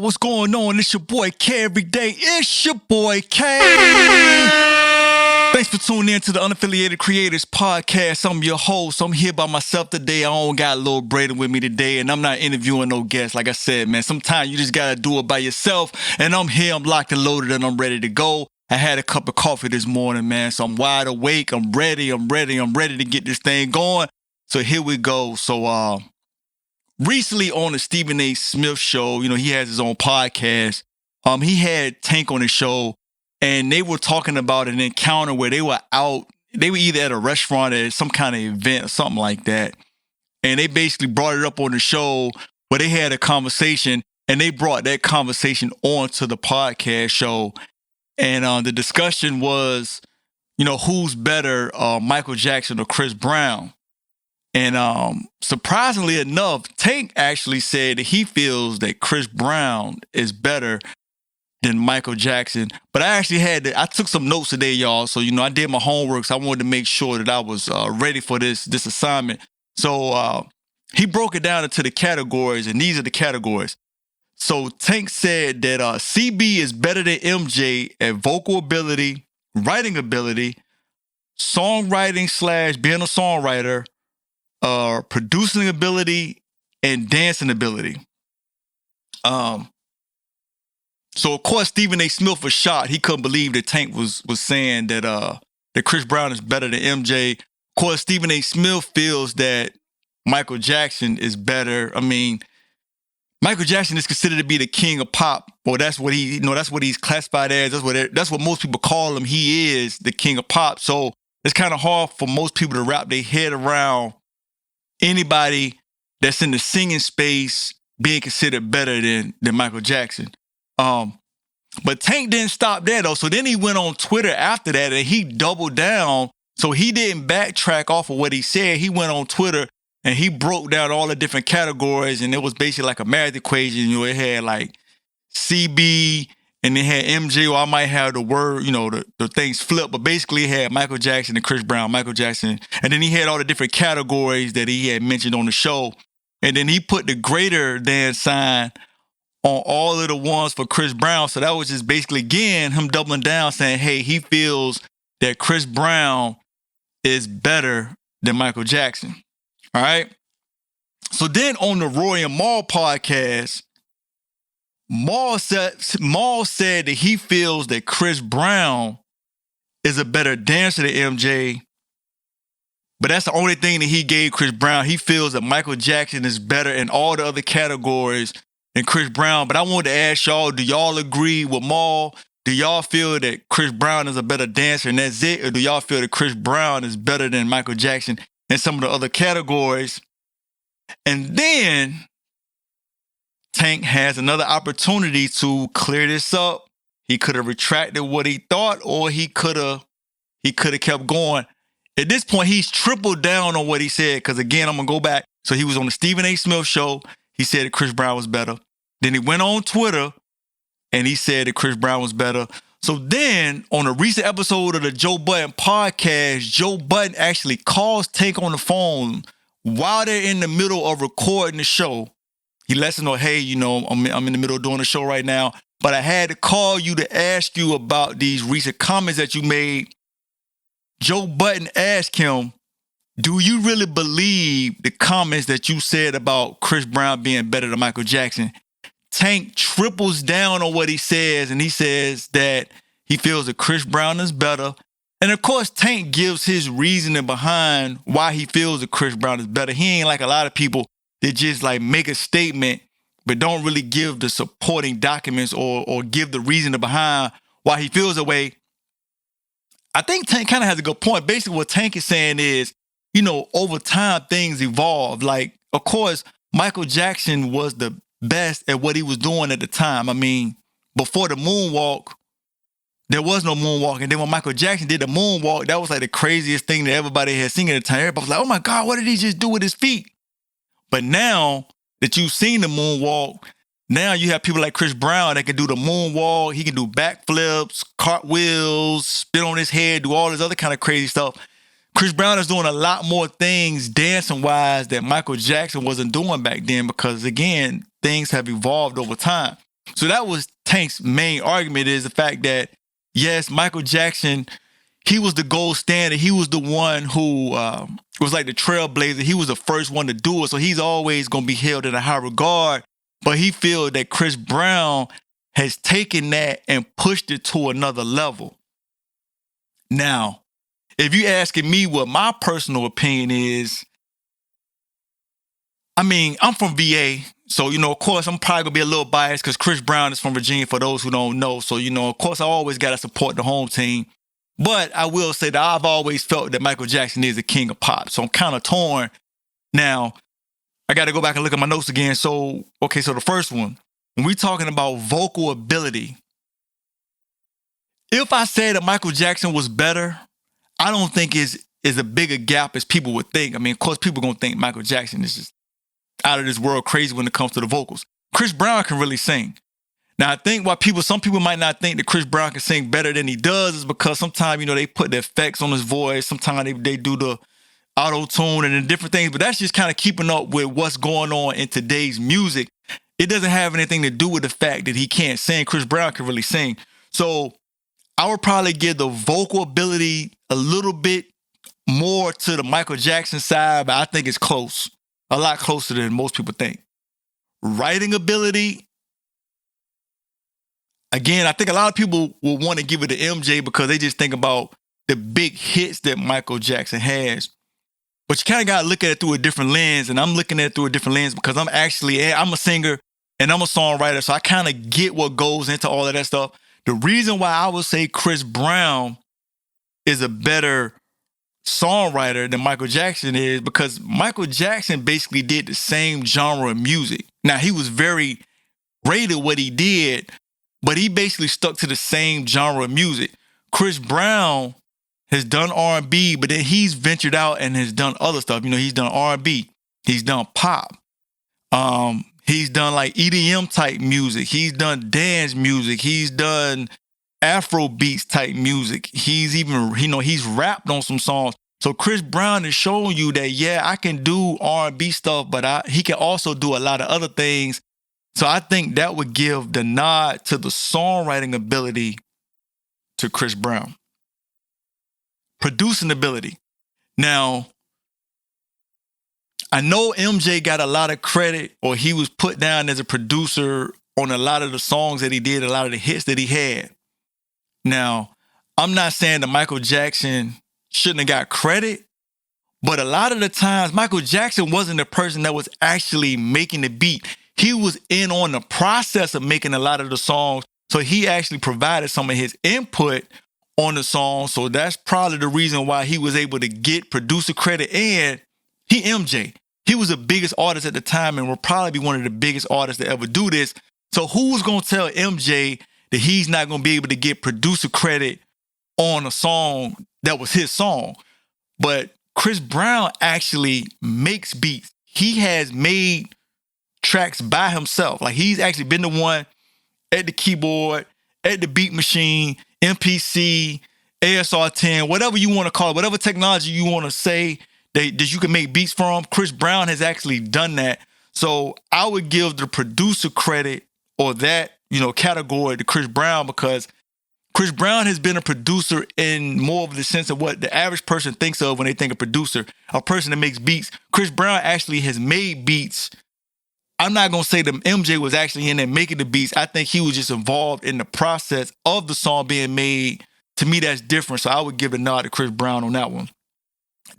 what's going on? It's your boy K every day. It's your boy K. Thanks for tuning in to the Unaffiliated Creators Podcast. I'm your host. I'm here by myself today. I don't got Lil Braden with me today, and I'm not interviewing no guests. Like I said, man, sometimes you just gotta do it by yourself. And I'm here, I'm locked and loaded, and I'm ready to go. I had a cup of coffee this morning, man, so I'm wide awake. I'm ready to get this thing going. So here we go. So recently on the Stephen A. Smith show, you know, he has his own podcast. He had Tank on his show, and they were talking about an encounter where they were either at a restaurant or some kind of event or something like that. And they basically brought it up on the show where they had a conversation, and they brought that conversation onto the podcast show. And the discussion was, you know, who's better, Michael Jackson or Chris Brown? And surprisingly enough, Tank actually said that he feels that Chris Brown is better than Michael Jackson. But I took some notes today, y'all. So, you know, I did my homework. So I wanted to make sure that I was ready for this assignment. So he broke it down into the categories, and these are the categories. So Tank said that CB is better than MJ at vocal ability, writing ability, songwriting / being a songwriter, producing ability, and dancing ability. So of course Stephen A. Smith was shocked. He couldn't believe that Tank was saying that Chris Brown is better than MJ. Of course, Stephen A. Smith feels that Michael Jackson is better. I mean, Michael Jackson is considered to be the king of pop. Well, that's what he's classified as. That's what most people call him. He is the king of pop. So it's kind of hard for most people to wrap their head around anybody that's in the singing space being considered better than Michael Jackson. But Tank didn't stop there though. So then he went on Twitter after that and he doubled down. So he didn't backtrack off of what he said. He went on Twitter and he broke down all the different categories, and it was basically like a math equation. You know, it had like CB and it had MJ, or I might have the word, you know, the things flip, but basically it had Michael Jackson and Chris Brown, Michael Jackson. And then he had all the different categories that he had mentioned on the show. And then he put the greater than sign on all of the ones for Chris Brown. So that was just basically, again, him doubling down saying, hey, he feels that Chris Brown is better than Michael Jackson. All right. So then on the Roy and Mal podcast, Mal said that he feels that Chris Brown is a better dancer than MJ. But that's the only thing that he gave Chris Brown. He feels that Michael Jackson is better in all the other categories than Chris Brown. But I wanted to ask y'all, do y'all agree with Mal? Do y'all feel that Chris Brown is a better dancer and that's it? Or do y'all feel that Chris Brown is better than Michael Jackson in some of the other categories? And then Tank has another opportunity to clear this up. He could have retracted what he thought, or he could have kept going. At this point, he's tripled down on what he said, because again, I'm going to go back. So he was on the Stephen A. Smith show. He said that Chris Brown was better. Then he went on Twitter and he said that Chris Brown was better. So then on a recent episode of the Joe Budden podcast, Joe Budden actually calls Tank on the phone while they're in the middle of recording the show. He lets him know, hey, you know, I'm in the middle of doing the show right now, but I had to call you to ask you about these recent comments that you made. Joe Budden asked him, do you really believe the comments that you said about Chris Brown being better than Michael Jackson? Tank triples down on what he says, and he says that he feels that Chris Brown is better. And of course, Tank gives his reasoning behind why he feels that Chris Brown is better. He ain't like a lot of people that just like make a statement, but don't really give the supporting documents or give the reasoning behind why he feels that way. I think Tank kind of has a good point. Basically, what Tank is saying is, you know, over time, things evolve. Like, of course, Michael Jackson was the best at what he was doing at the time. I mean, before the moonwalk, there was no moonwalk. And then when Michael Jackson did the moonwalk, that was like the craziest thing that everybody had seen at the time. Everybody was like, oh my God, what did he just do with his feet? But now that you've seen the moonwalk, now you have people like Chris Brown that can do the moonwalk. He can do backflips, cartwheels, spin on his head, do all this other kind of crazy stuff. Chris Brown is doing a lot more things dancing-wise that Michael Jackson wasn't doing back then because, again, things have evolved over time. So that was Tank's main argument, is the fact that, yes, Michael Jackson, he was the gold standard. He was the one who was like the trailblazer. He was the first one to do it. So he's always going to be held in a high regard. But he feels that Chris Brown has taken that and pushed it to another level. Now, if you asking me what my personal opinion is, I mean, I'm from VA. So, of course, I'm probably going to be a little biased because Chris Brown is from Virginia, for those who don't know. So, of course, I always got to support the home team. But I will say that I've always felt that Michael Jackson is the king of pop. So I'm kind of torn. Now, I got to go back and look at my notes again. So the first one, when we're talking about vocal ability, if I say that Michael Jackson was better, I don't think is a bigger gap as people would think. I mean, of course, people are going to think Michael Jackson is just out of this world crazy when it comes to the vocals. Chris Brown can really sing. Now, I think why some people might not think that Chris Brown can sing better than he does is because sometimes, they put the effects on his voice. Sometimes they do the auto-tune and the different things, but that's just kind of keeping up with what's going on in today's music. It doesn't have anything to do with the fact that he can't sing. Chris Brown can really sing. So I would probably give the vocal ability a little bit more to the Michael Jackson side, but I think it's close. A lot closer than most people think. Writing ability, again, I think a lot of people will want to give it to MJ because they just think about the big hits that Michael Jackson has. But you kind of got to look at it through a different lens, and I'm looking at it through a different lens because I'm a singer and I'm a songwriter, so I kind of get what goes into all of that stuff. The reason why I would say Chris Brown is a better songwriter than Michael Jackson is because Michael Jackson basically did the same genre of music. Now, he was very great at what he did, but he basically stuck to the same genre of music. Chris Brown has done R&B, but then he's ventured out and has done other stuff. He's done R&B. He's done pop. He's done like EDM type music. He's done dance music. He's done Afro beats type music. He's even, he's rapped on some songs. So Chris Brown is showing you that, yeah, I can do R&B stuff, but he can also do a lot of other things. So I think that would give the nod to the songwriting ability to Chris Brown. Producing ability. Now, I know MJ got a lot of credit, or he was put down as a producer on a lot of the songs that he did, a lot of the hits that he had. Now, I'm not saying that Michael Jackson shouldn't have got credit, but a lot of the times Michael Jackson wasn't the person that was actually making the beat. He was in on the process of making a lot of the songs, so he actually provided some of his input on the song. So that's probably the reason why he was able to get producer credit. And MJ, he was the biggest artist at the time and will probably be one of the biggest artists to ever do this. So who's going to tell MJ that he's not going to be able to get producer credit on a song that was his song? But Chris Brown actually makes beats. He has made tracks by himself. Like, he's actually been the one at the keyboard, at the beat machine, MPC, ASR10, whatever you want to call it, whatever technology you want to say that you can make beats from, Chris Brown has actually done that. So I would give the producer credit, or that, category, to Chris Brown, because Chris Brown has been a producer in more of the sense of what the average person thinks of when they think of producer, a person that makes beats. Chris Brown actually has made beats. I'm not going to say that MJ was actually in there making the beats. I think he was just involved in the process of the song being made. To me, that's different. So I would give a nod to Chris Brown on that one.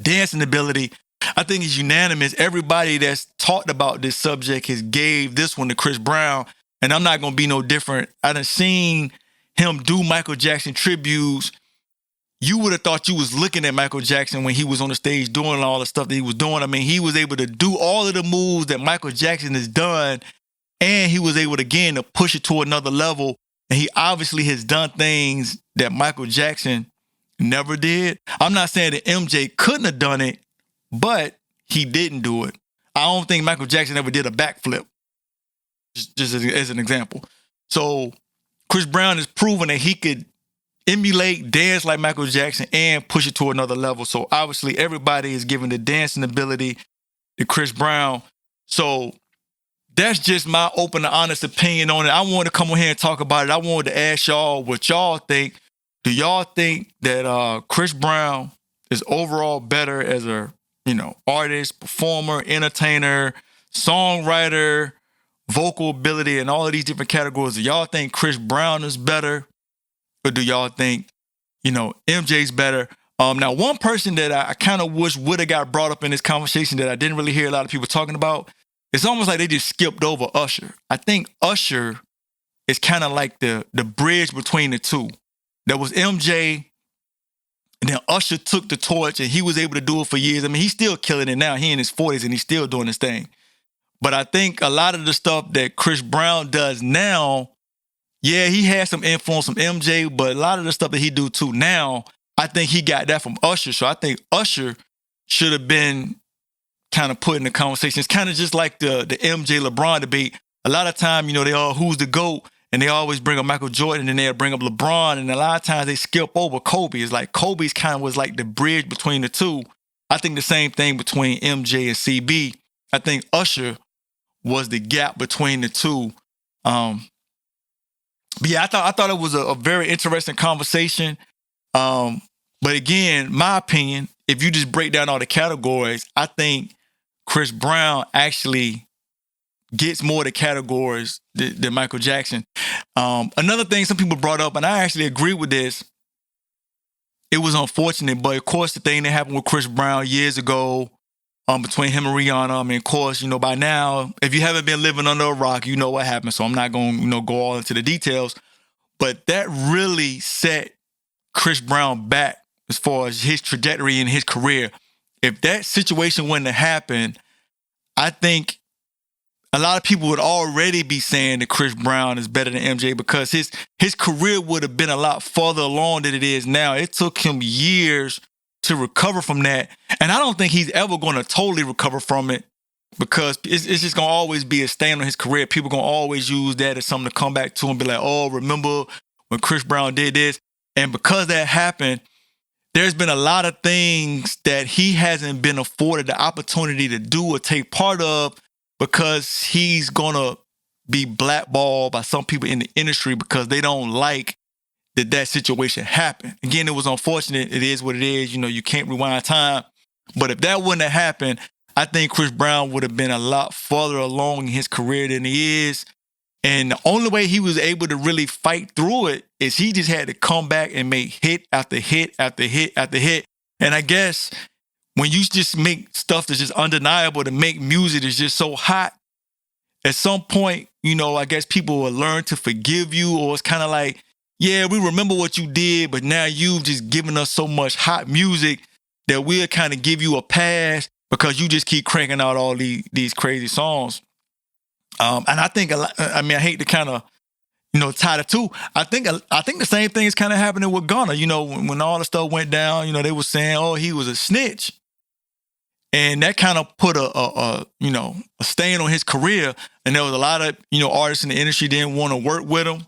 Dancing ability, I think it's unanimous. Everybody that's talked about this subject has gave this one to Chris Brown, and I'm not going to be no different. I done seen him do Michael Jackson tributes. You would have thought you was looking at Michael Jackson when he was on the stage doing all the stuff that he was doing. I mean, he was able to do all of the moves that Michael Jackson has done, and he was able to, again, to push it to another level. And he obviously has done things that Michael Jackson never did. I'm not saying that MJ couldn't have done it, but he didn't do it. I don't think Michael Jackson ever did a backflip, just as an example. So Chris Brown has proven that he could emulate, dance like Michael Jackson, and push it to another level. So obviously everybody is giving the dancing ability to Chris Brown. So that's just my open and honest opinion on it. I wanted to come on here and talk about it. I wanted to ask y'all what y'all think. Do y'all think that Chris Brown is overall better as a, artist, performer, entertainer, songwriter, vocal ability, and all of these different categories? Do y'all think Chris Brown is better? Or do y'all think, MJ's better? Now, one person that I kind of wish would have got brought up in this conversation that I didn't really hear a lot of people talking about, it's almost like they just skipped over Usher. I think Usher is kind of like the bridge between the two. There was MJ, and then Usher took the torch, and he was able to do it for years. I mean, he's still killing it now. He in his 40s, and he's still doing his thing. But I think a lot of the stuff that Chris Brown does now, yeah, he has some influence from MJ, but a lot of the stuff that he do too now, I think he got that from Usher. So I think Usher should have been kind of put in the conversation. It's kind of just like the MJ LeBron debate. A lot of time, they all who's the GOAT, and they always bring up Michael Jordan, and they'll bring up LeBron, and a lot of times they skip over Kobe. It's like Kobe's kind of was like the bridge between the two. I think the same thing between MJ and CB. I think Usher was the gap between the two. But yeah, I thought it was a very interesting conversation. But again, my opinion, if you just break down all the categories, I think Chris Brown actually gets more of the categories than Michael Jackson. Another thing some people brought up, and I actually agree with this, it was unfortunate, but of course the thing that happened with Chris Brown years ago, between him and Rihanna, I mean, of course, by now, if you haven't been living under a rock, you know what happened. So I'm not going to, go all into the details. But that really set Chris Brown back as far as his trajectory in his career. If that situation wouldn't have happened, I think a lot of people would already be saying that Chris Brown is better than MJ because his career would have been a lot farther along than it is now. It took him years to recover from that. And I don't think he's ever going to totally recover from it because it's just going to always be a stain on his career. People going to always use that as something to come back to and be like, oh, remember when Chris Brown did this? And because that happened, there's been a lot of things that he hasn't been afforded the opportunity to do or take part of because he's going to be blackballed by some people in the industry because they don't like that situation happened. Again, it was unfortunate. It is what it is. You can't rewind time. But if that wouldn't have happened, I think Chris Brown would have been a lot further along in his career than he is. And the only way he was able to really fight through it is he just had to come back and make hit after hit after hit after hit. And I guess when you just make stuff that's just undeniable, to make music that's just so hot, at some point, I guess people will learn to forgive you, or it's kind of like, yeah, we remember what you did, but now you've just given us so much hot music that we'll kind of give you a pass because you just keep cranking out all these crazy songs. And I think I hate to kind of, tie the two. I think the same thing is kind of happening with Gunna. When all the stuff went down, they were saying, oh, he was a snitch. And that kind of put a stain on his career. And there was a lot of, artists in the industry didn't want to work with him.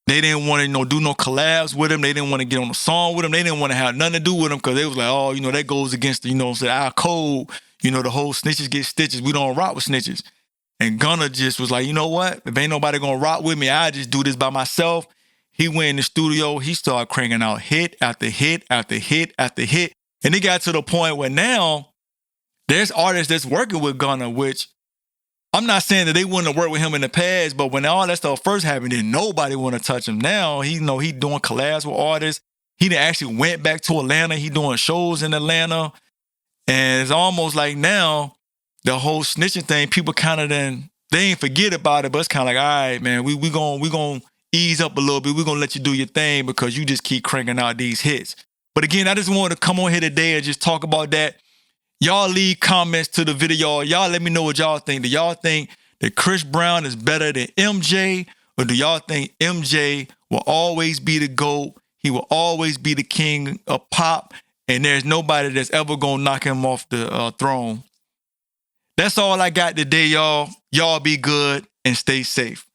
They didn't want to, do no collabs with him. They didn't want to get on a song with him. They didn't want to have nothing to do with him because they was like, oh, that goes against, our code. The whole snitches get stitches. We don't rock with snitches. And Gunna just was like, you know what? If ain't nobody going to rock with me, I just do this by myself. He went in the studio. He started cranking out hit after hit after hit after hit. And it got to the point where now there's artists that's working with Gunna, which I'm not saying that they wouldn't have worked with him in the past, but when all that stuff first happened, then nobody want to touch him. Now, he doing collabs with artists. He done actually went back to Atlanta. He doing shows in Atlanta. And it's almost like now, the whole snitching thing, people kind of they ain't forget about it, but it's kind of like, all right, man, we gonna ease up a little bit. We're gonna let you do your thing because you just keep cranking out these hits. But again, I just wanted to come on here today and just talk about that. Y'all leave comments to the video. Y'all let me know what y'all think. Do y'all think that Chris Brown is better than MJ? Or do y'all think MJ will always be the GOAT? He will always be the king of pop. And there's nobody that's ever going to knock him off the throne. That's all I got today, y'all. Y'all be good and stay safe.